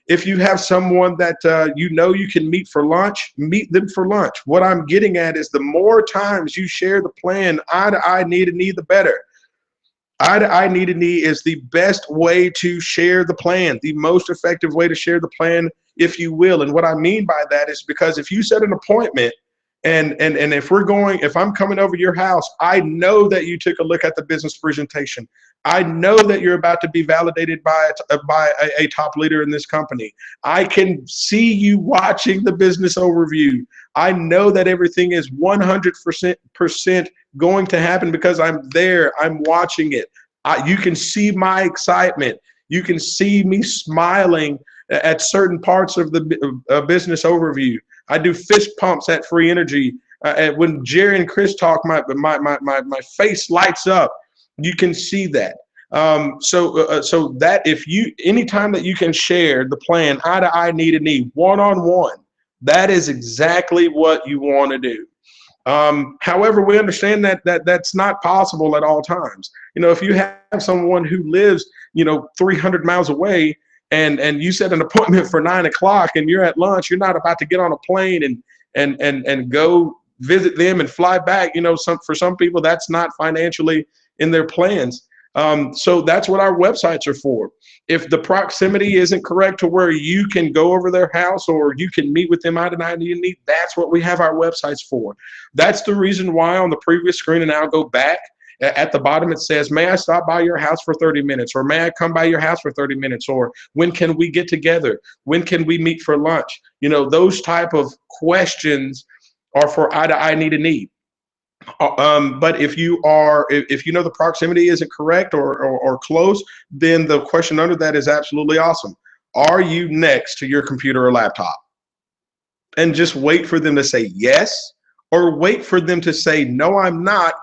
Speaker 2: If you have someone that you can meet for lunch, meet them for lunch. What I'm getting at is, the more times you share the plan eye to eye, knee to knee, the better. Eye to eye, knee to knee is the best way to share the plan, the most effective way to share the plan, if you will. And what I mean by that is, because if you set an appointment, and if I'm coming over to your house, I know that you took a look at the business presentation. I know that you're about to be validated by a top leader in this company. I can see you watching the business overview. I know that everything is 100% going to happen because I'm there. I'm watching it. You can see my excitement. You can see me smiling at certain parts of the business overview. I do fist pumps at Free Energy. When Jerry and Chris talk, my face lights up. You can see that. So that anytime that you can share the plan eye to eye, knee to knee, one-on-one, that is exactly what you want to do. However, we understand that that's not possible at all times. If you have someone who lives 300 miles away, and you set an appointment for 9 o'clock, and you're at lunch, you're not about to get on a plane and go visit them and fly back. For some people, that's not financially in their plans. So that's what our websites are for. If the proximity isn't correct to where you can go over their house, or you can meet with them eye to eye, that's what we have our websites for. That's the reason why on the previous screen, and I'll go back, at the bottom it says, may I stop by your house for 30 minutes? Or may I come by your house for 30 minutes? Or when can we get together? When can we meet for lunch? Those type of questions are for eye to eye, knee to knee. But if you know the proximity isn't correct or close, then the question under that is absolutely awesome. Are you next to your computer or laptop? And just wait for them to say yes, or wait for them to say, no, I'm not,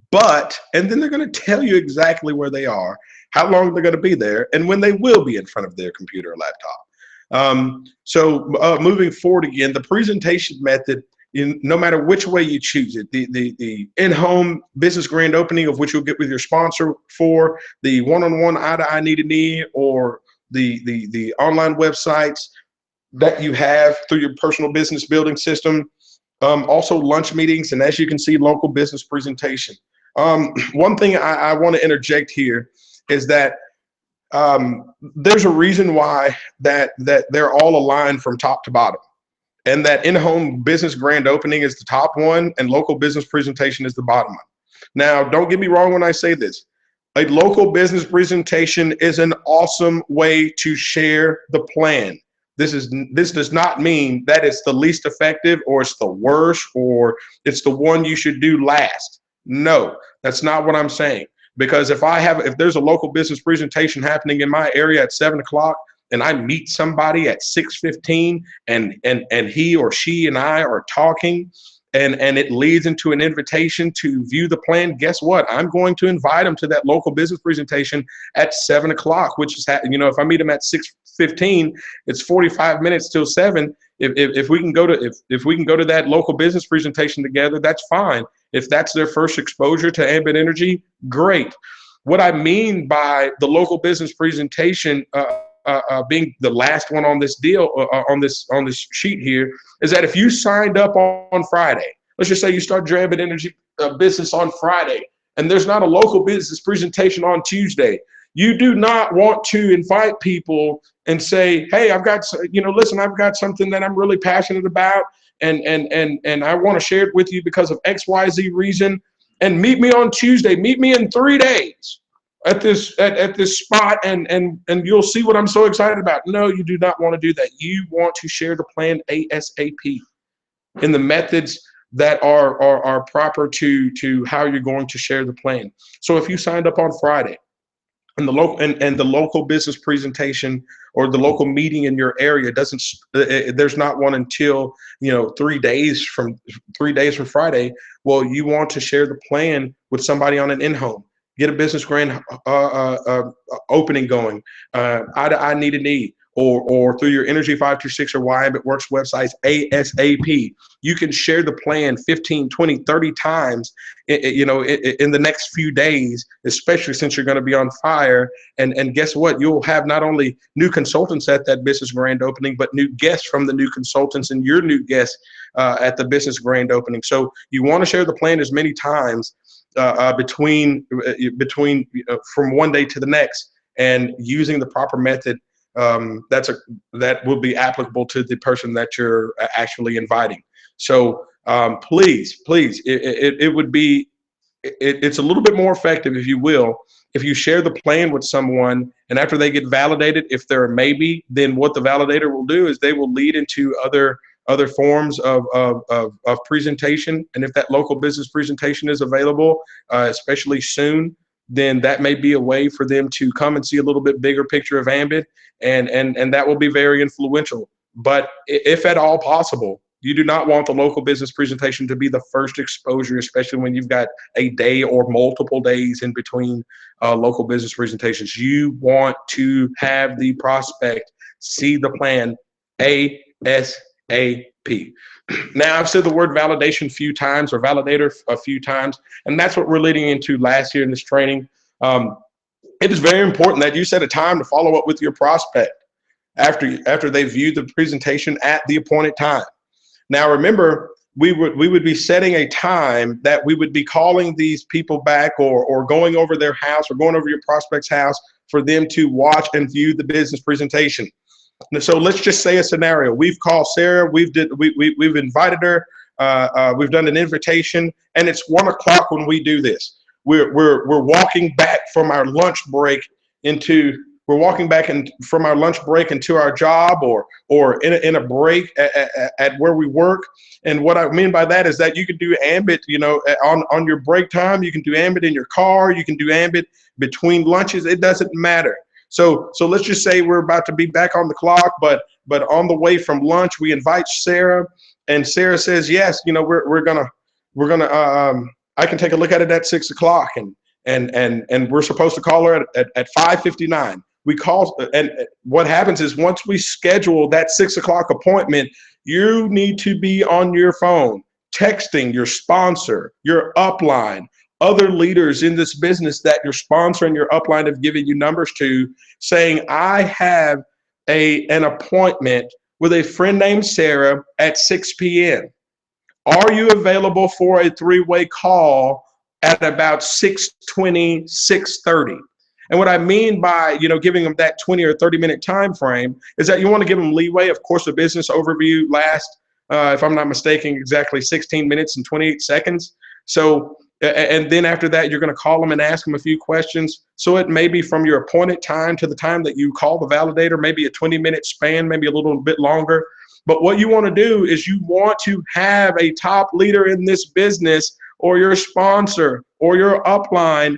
Speaker 2: but, and then they're going to tell you exactly where they are, how long they're going to be there, and when they will be in front of their computer or laptop. So moving forward again, the presentation method, no matter which way you choose it, the in-home business grand opening, of which you'll get with your sponsor, for the one-on-one eye to eye, knee to knee, or the online websites that you have through your personal business building system. Also lunch meetings, and as you can see, local business presentation. One thing I want to interject here is that there's a reason why that they're all aligned from top to bottom, and that in-home business grand opening is the top one and local business presentation is the bottom one. Now, don't get me wrong when I say this. A local business presentation is an awesome way to share the plan. This does not mean that it's the least effective or it's the worst or it's the one you should do last. No, that's not what I'm saying. Because if there's a local business presentation happening in my area at 7 o'clock and I meet somebody at 6:15 and he or she and I are talking and it leads into an invitation to view the plan, guess what? I'm going to invite them to that local business presentation at 7 o'clock, which is, if I meet them at 6:15, it's 45 minutes till 7. If we can go to that local business presentation together, that's fine. If that's their first exposure to Ambit Energy, great. What I mean by the local business presentation being the last one on this deal, on this sheet here, is that if you signed up on Friday, let's just say you start your Ambit Energy business on Friday, and there's not a local business presentation on Tuesday, you do not want to invite people and say, hey, listen, I've got something that I'm really passionate about, and I want to share it with you because of XYZ reason, and meet me on Tuesday, meet me in 3 days at this spot, and you'll see what I'm so excited about. No, you do not want to do that. You want to share the plan ASAP in the methods that are proper to how you're going to share the plan. So if you signed up on Friday, and the local business presentation or the local meeting in your area there's not one until 3 days from Friday. Well, you want to share the plan with somebody on an in-home. Get a business grand opening going. I need a need. Or through your Energy 526 or Why Ambit Works websites ASAP. You can share the plan 15, 20, 30 times in the next few days, especially since you're going to be on fire. And guess what? You'll have not only new consultants at that business grand opening, but new guests from the new consultants and your new guests at the business grand opening. So you want to share the plan as many times between from one day to the next, and using the proper method that will be applicable to the person that you're actually inviting. So please, it's a little bit more effective, if you will, if you share the plan with someone, and after they get validated, if they're a maybe, then what the validator will do is they will lead into other forms of presentation. And if that local business presentation is available, especially soon, then that may be a way for them to come and see a little bit bigger picture of Ambit, and that will be very influential. But if at all possible, you do not want the local business presentation to be the first exposure, especially when you've got a day or multiple days in between local business presentations. You want to have the prospect see the plan ASAP. Now, I've said the word validation a few times, or validator a few times, and that's what we're leading into last year in this training. It is very important that you set a time to follow up with your prospect after they view the presentation at the appointed time. Now, remember, we would be setting a time that we would be calling these people back, or going over their house, or going over your prospect's house for them to watch and view the business presentation. So let's just say a scenario. We've called Sarah. We've invited her. We've done an invitation, and it's 1 o'clock when we do this. We're walking back from our lunch break into our job, or in a break at where we work. And what I mean by that is that you can do Ambit, on your break time. You can do Ambit in your car. You can do Ambit between lunches. It doesn't matter. So let's just say we're about to be back on the clock, but on the way from lunch, we invite Sarah, and Sarah says, yes, we're gonna I can take a look at it at 6 o'clock, and we're supposed to call her at 5:59. We call, and what happens is, once we schedule that 6 o'clock appointment, you need to be on your phone, texting your sponsor, your upline, other leaders in this business that your sponsor and your upline have given you numbers to, saying, I have an appointment with a friend named Sarah at 6 p.m. Are you available for a three-way call at about 6:20, 6:30? And what I mean by, giving them that 20 or 30-minute time frame is that you want to give them leeway. Of course, the business overview lasts, if I'm not mistaken, exactly 16 minutes and 28 seconds. So, and then after that, you're going to call them and ask them a few questions. So it may be from your appointed time to the time that you call the validator, maybe a 20-minute span, maybe a little bit longer. But what you want to do is you want to have a top leader in this business, or your sponsor or your upline,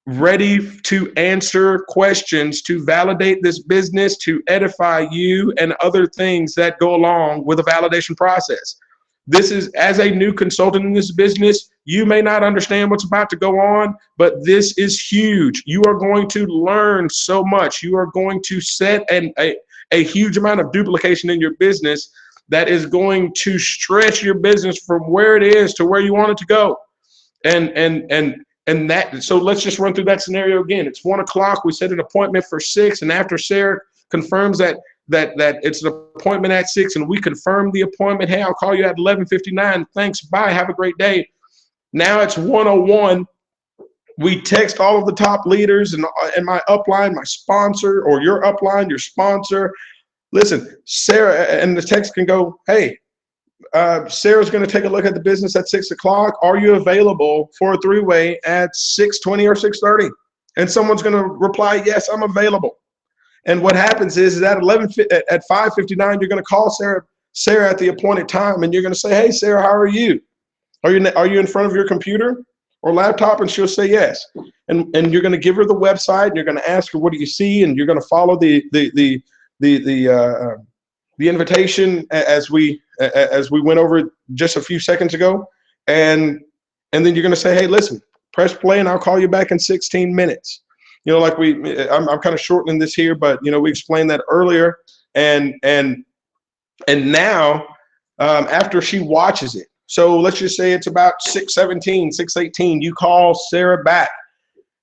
Speaker 2: ready to answer questions, to validate this business, to edify you, and other things that go along with a validation process. This is, as a new consultant in this business, you may not understand what's about to go on, but this is huge. You are going to learn so much. You are going to set a huge amount of duplication in your business that is going to stretch your business from where it is to where you want it to go. And that, so let's just run through that scenario again. It's 1 o'clock. We set an appointment for 6, and after Sarah confirms that it's an appointment at 6, and we confirm the appointment. Hey, I'll call you at 11:59. Thanks. Bye. Have a great day. Now it's 1:01. We text all of the top leaders and my upline, my sponsor, or your upline, your sponsor. Listen, Sarah, and the text can go, hey, Sarah's going to take a look at the business at 6 o'clock. Are you available for a three-way at 6:20 or 6:30? And someone's going to reply, yes, I'm available. And what happens is at 5:59, you're going to call Sarah at the appointed time, and you're going to say, hey, Sarah, how are you? Are you in front of your computer or laptop? And she'll say yes. And you're going to give her the website, and you're going to ask her, what do you see? And you're going to follow the invitation as we went over just a few seconds ago, and then you're going to say, hey, listen, press play, and I'll call you back in 16 minutes. Like I'm kind of shortening this here, but we explained that earlier, and now after she watches it, so let's just say it's about 6:17, 6:18, you call Sarah back.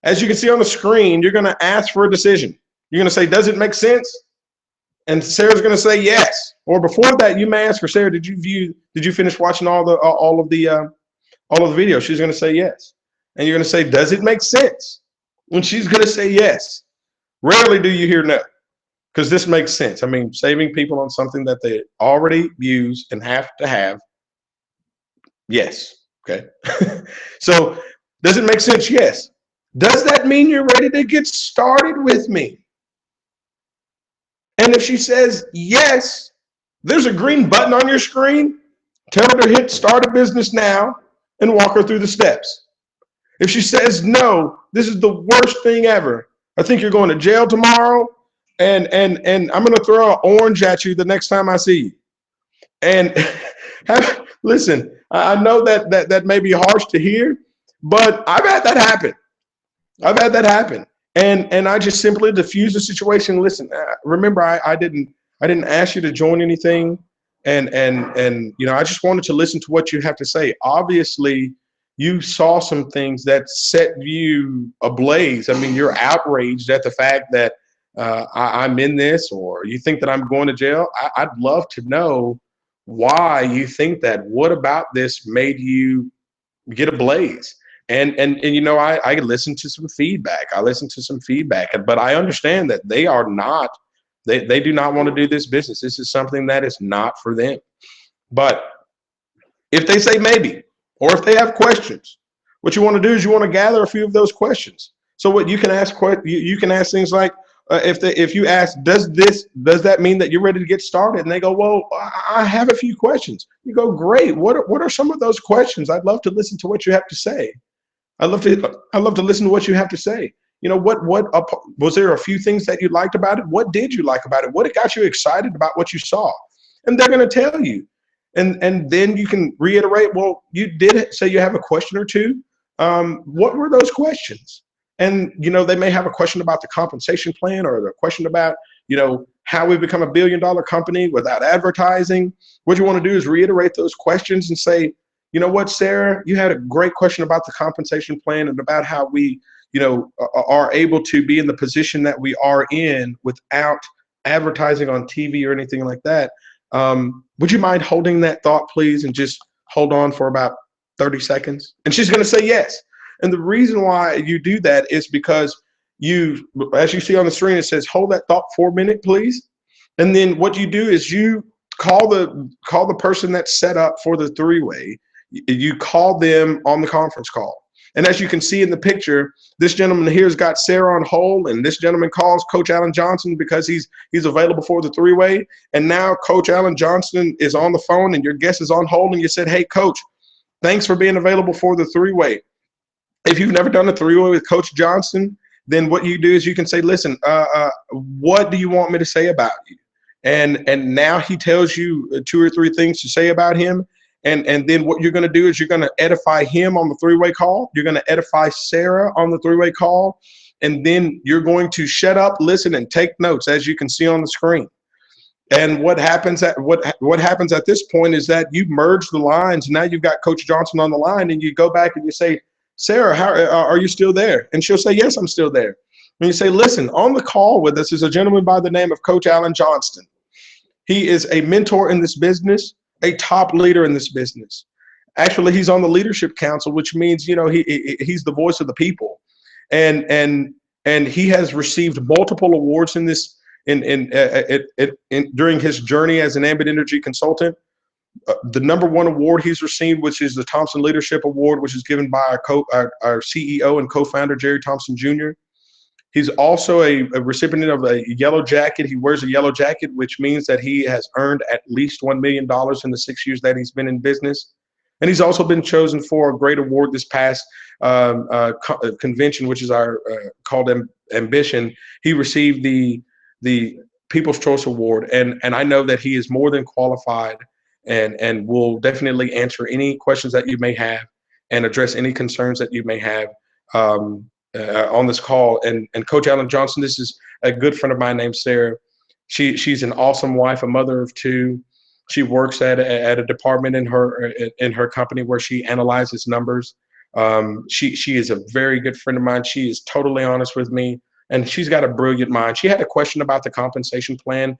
Speaker 2: As you can see on the screen, you're going to ask for a decision. You're going to say, does it make sense? And Sarah's going to say yes. Or before that, you may ask her, Sarah, did you finish watching all of the videos? She's going to say yes. And you're going to say, does it make sense? And she's going to say yes. Rarely do you hear no, because this makes sense. I mean, saving people on something that they already use and have to have. Yes. Okay. So does it make sense? Yes. Does that mean you're ready to get started with me? And if she says yes, there's a green button on your screen. Tell her to hit start a business now and walk her through the steps. If she says no, this is the worst thing ever. I think you're going to jail tomorrow, and I'm going to throw an orange at you the next time I see you. And listen, I know that may be harsh to hear, but I've had that happen. And I just simply diffuse the situation. Listen, remember, I didn't ask you to join anything, and I just wanted to listen to what you have to say. Obviously, you saw some things that set you ablaze. I mean, you're outraged at the fact that I'm in this, or you think that I'm going to jail. I'd love to know why you think that. What about this made you get ablaze? And I listened to some feedback. But I understand that they do not want to do this business. This is something that is not for them. But if they say maybe, or if they have questions, what you want to do is you want to gather a few of those questions. So what you can ask, you can ask things like, if you ask, does that mean that you're ready to get started? And they go, well, I have a few questions. You go, great. What are some of those questions? I'd love to listen to what you have to say. I'd love to listen to what you have to say. What was there a few things that you liked about it? What did you like about it? What got you excited about what you saw? And they're going to tell you. And then you can reiterate, well, you did say you have a question or two. What were those questions? And, they may have a question about the compensation plan, or a question about, how we become $1 billion company without advertising. What you want to do is reiterate those questions and say, you know what, Sarah, you had a great question about the compensation plan and about how we, are able to be in the position that we are in without advertising on TV or anything like that. Would you mind holding that thought, please, and just hold on for about 30 seconds? And she's going to say yes. And the reason why you do that is because as you see on the screen, it says, hold that thought for a minute, please. And then what you do is you call the person that's set up for the three-way. You call them on the conference call. And as you can see in the picture, this gentleman here has got Sarah on hold, and this gentleman calls Coach Alan Johnson because he's available for the three-way. And now Coach Alan Johnson is on the phone, and your guest is on hold, and you said, hey, Coach, thanks for being available for the three-way. If you've never done a three-way with Coach Johnson, then what you do is you can say, listen, what do you want me to say about you? And now he tells you 2 or 3 things to say about him. And then what you're going to do is you're going to edify him on the three-way call. You're going to edify Sarah on the three-way call. And then you're going to shut up, listen, and take notes, as you can see on the screen. And what happens at this point is that you merge the lines. Now you've got Coach Johnson on the line, and you go back and you say, Sarah, how are you still there? And she'll say, yes, I'm still there. And you say, listen, on the call with us is a gentleman by the name of Coach Alan Johnston. He is a mentor in this business, a top leader in this business. Actually, he's on the leadership council, which means, he's the voice of the people. And he has received multiple awards in this during his journey as an Ambit energy consultant. The #1 award he's received, which is the Thompson Leadership Award, which is given by our CEO and co-founder, Jerry Thompson Jr. He's also a recipient of a yellow jacket. He wears a yellow jacket, which means that he has earned at least $1 million in the 6 years that he's been in business. And he's also been chosen for a great award this past convention, which is our called Ambition. He received the People's Choice Award. And I know that he is more than qualified and will definitely answer any questions that you may have and address any concerns that you may have on this call. And Coach Alan Johnson, this is a good friend of mine named Sarah. She's an awesome wife, a mother of 2. She works at a department in her company where she analyzes numbers. She is a very good friend of mine. She is totally honest with me, and she's got a brilliant mind. She had a question about the compensation plan.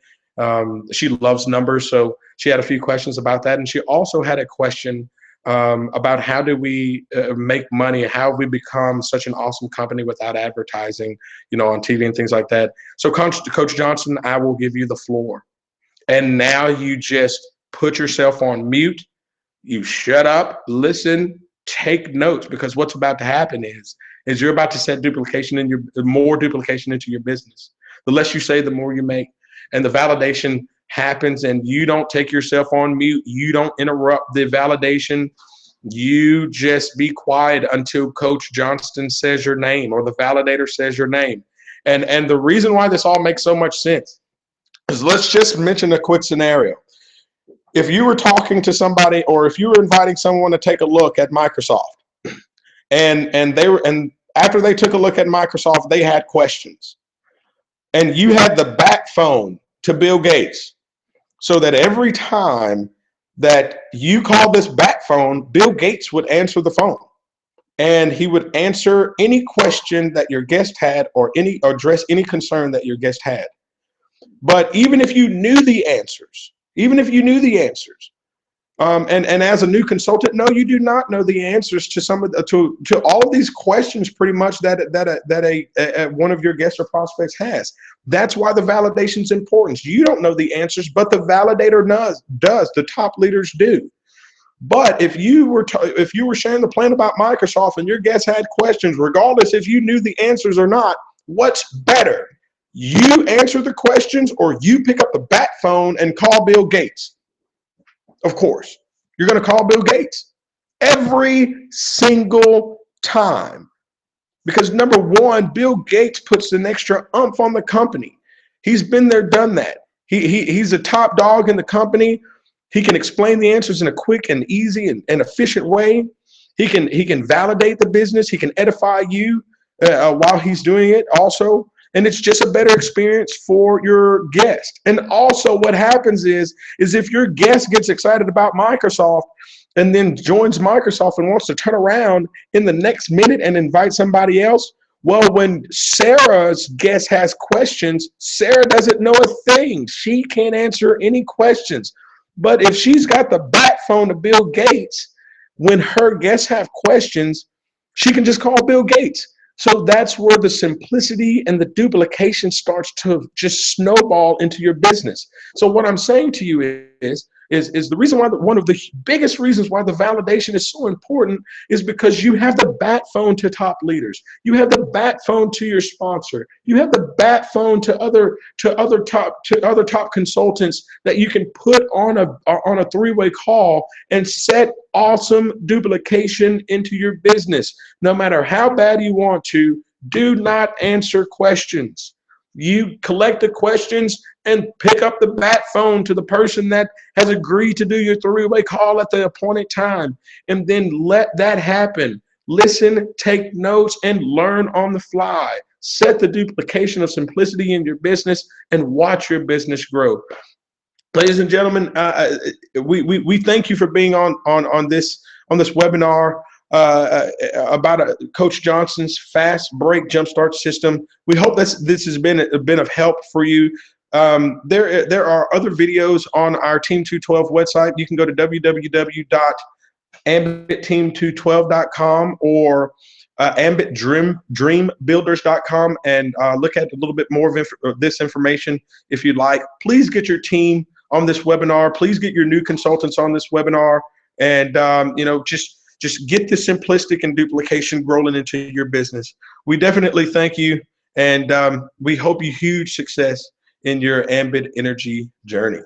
Speaker 2: She loves numbers, so she had a few questions about that. And she also had a question about how do we make money, how we become such an awesome company without advertising, on TV and things like that. So Coach Johnson, I will give you the floor. And now you just put yourself on mute. You shut up, listen, take notes, because what's about to happen is you're about to set more duplication into your business. The less you say, the more you make. And the validation happens, and you don't take yourself on mute. You don't interrupt the validation. You just be quiet until Coach Johnston says your name or the validator says your name. And the reason why this all makes so much sense is, let's just mention a quick scenario. If you were talking to somebody, or if you were inviting someone to take a look at Microsoft, and after they took a look at Microsoft, they had questions, and you had the back phone to Bill Gates, so that every time that you called this back phone, Bill Gates would answer the phone, and he would answer any question that your guest had, or address any concern that your guest had. But even if you knew the answers, and as a new consultant, no, you do not know the answers to to all of these questions, pretty much that one of your guests or prospects has. That's why the validation is important. You don't know the answers, but the validator does. The top leaders do. But if you were sharing the plan about Microsoft and your guest had questions, regardless if you knew the answers or not, what's better? You answer the questions, or you pick up the back phone and call Bill Gates? Of course, you're going to call Bill Gates every single time, because #1, Bill Gates puts an extra oomph on the company. He's been there, done that. He's a top dog in the company. He can explain the answers in a quick and easy and efficient way. He can validate the business. He can edify you while he's doing it also. And it's just a better experience for your guest. And also what happens is if your guest gets excited about Microsoft, and then joins Microsoft and wants to turn around in the next minute and invite somebody else. Well, when Sarah's guest has questions, Sarah doesn't know a thing. She can't answer any questions. But if she's got the bat phone to Bill Gates, when her guests have questions, she can just call Bill Gates. So that's where the simplicity and the duplication starts to just snowball into your business. So what I'm saying to you is the reason why one of the biggest reasons why the validation is so important is because you have the bat phone to top leaders. You have the bat phone to your sponsor. You have the bat phone to other top consultants that you can put on a three-way call and set awesome duplication into your business. No matter how bad you want to, do not answer questions. You collect the questions and pick up the bat phone to the person that has agreed to do your three-way call at the appointed time, and then let that happen. Listen, take notes, and learn on the fly. Set the duplication of simplicity in your business and watch your business grow. Ladies and gentlemen, we thank you for being on this webinar about Coach Johnson's fast break jumpstart system. We hope this has been of help for you. There are other videos on our Team 212 website. You can go to www.ambitteam212.com or ambitdreambuilders.com and look at a little bit more of this information if you'd like. Please get your team on this webinar. Please get your new consultants on this webinar, and just get the simplistic and duplication rolling into your business. We definitely thank you, and we hope you huge success in your Ambit energy journey.